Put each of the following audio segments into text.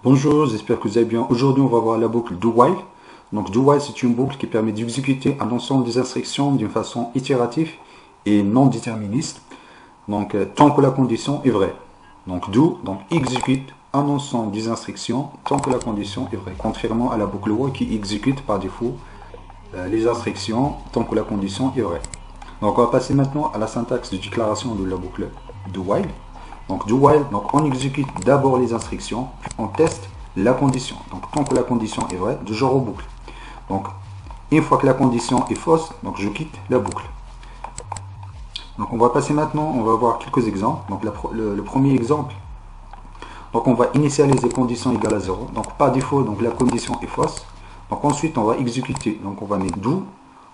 Bonjour, j'espère que vous allez bien. Aujourd'hui, on va voir la boucle do while. Donc, do while, c'est une boucle qui permet d'exécuter un ensemble des instructions d'une façon itérative et non déterministe. Donc, tant que la condition est vraie. Donc, do, donc exécute un ensemble des instructions tant que la condition est vraie. Contrairement à la boucle while qui exécute par défaut les instructions tant que la condition est vraie. Donc, on va passer maintenant à la syntaxe de déclaration de la boucle do while. Donc, do while, donc on exécute d'abord les instructions, puis on teste la condition. Donc, tant que la condition est vraie, je reboucle. Donc, une fois que la condition est fausse, donc je quitte la boucle. Donc, on va passer maintenant, on va voir quelques exemples. Donc, le premier exemple, donc on va initialiser condition égale à 0. Donc, par défaut, donc la condition est fausse. Donc, ensuite, on va exécuter. Donc, on va mettre do,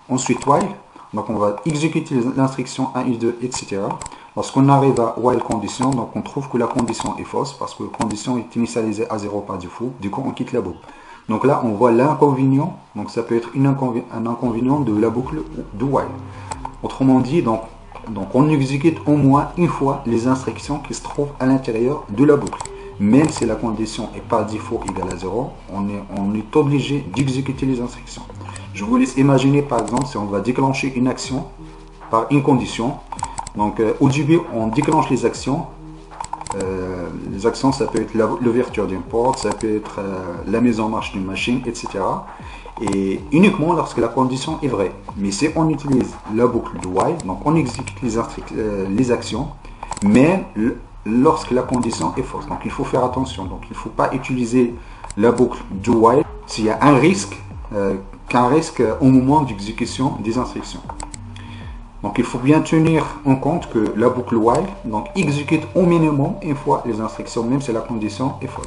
ensuite while. Donc, on va exécuter l'instruction 1, 2, etc. Lorsqu'on arrive à while condition, donc on trouve que la condition est fausse parce que la condition est initialisée à 0 par défaut. Du coup, on quitte la boucle. Donc là, on voit l'inconvénient. Donc ça peut être un inconvénient de la boucle do while. Autrement dit, donc on exécute au moins une fois les instructions qui se trouvent à l'intérieur de la boucle. Même si la condition est par défaut égale à 0, on est obligé d'exécuter les instructions. Je vous laisse imaginer par exemple si on va déclencher une action par une condition. Donc au début on déclenche les actions. Les actions ça peut être l'ouverture d'une porte, ça peut être la mise en marche d'une machine, etc. Et uniquement lorsque la condition est vraie. Mais si on utilise la boucle do while, donc on exécute les actions, même lorsque la condition est fausse. Donc il faut faire attention. Donc il ne faut pas utiliser la boucle do while s'il y a un risque, qu'un risque au moment d'exécution des instructions. Donc il faut bien tenir en compte que la boucle while donc, exécute au minimum une fois les instructions, même si la condition est fausse.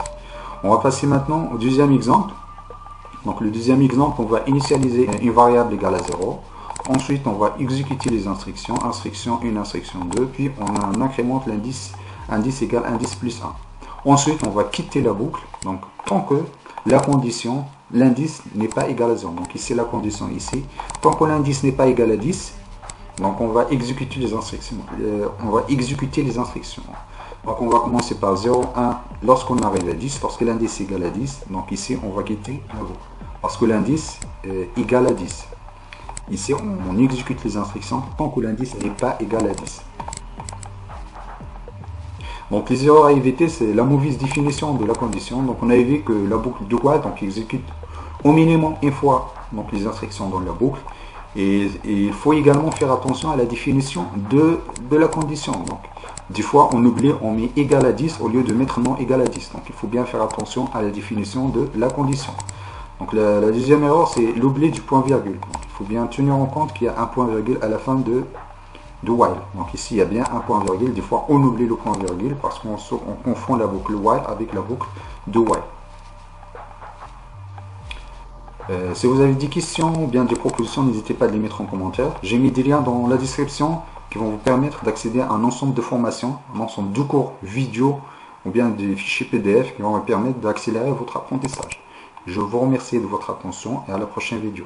On va passer maintenant au deuxième exemple. Donc le deuxième exemple, on va initialiser une variable égale à 0. Ensuite, on va exécuter les instructions, instruction 1, instruction 2, puis on incrémente l'indice, indice égale indice plus 1. Ensuite, on va quitter la boucle, donc tant que la condition, l'indice n'est pas égal à 0. Donc ici, la condition ici, tant que l'indice n'est pas égal à 10, donc on va exécuter les instructions. Donc on va commencer par 0, 1, lorsqu'on arrive à 10, lorsque l'indice est égal à 10. Donc ici, on va quitter la boucle. Parce que l'indice est égal à 10. Ici, on exécute les instructions tant que l'indice n'est pas égal à 10. Donc les erreurs à éviter, c'est la mauvaise définition de la condition. Donc on a vu que la boucle do while donc exécute au minimum une fois donc, les instructions dans la boucle. Et il faut également faire attention à la définition de la condition. Donc, des fois, on oublie, on met égal à 10 au lieu de mettre non égal à 10. Donc, il faut bien faire attention à la définition de la condition. Donc, la deuxième erreur, c'est l'oubli du point-virgule. Donc, il faut bien tenir en compte qu'il y a un point-virgule à la fin de while. Donc, ici, il y a bien un point-virgule. Des fois, on oublie le point-virgule parce qu'on confond la boucle while avec la boucle do while. Si vous avez des questions ou bien des propositions, n'hésitez pas à les mettre en commentaire. J'ai mis des liens dans la description qui vont vous permettre d'accéder à un ensemble de formations, un ensemble de cours vidéo ou bien des fichiers PDF qui vont vous permettre d'accélérer votre apprentissage. Je vous remercie de votre attention et à la prochaine vidéo.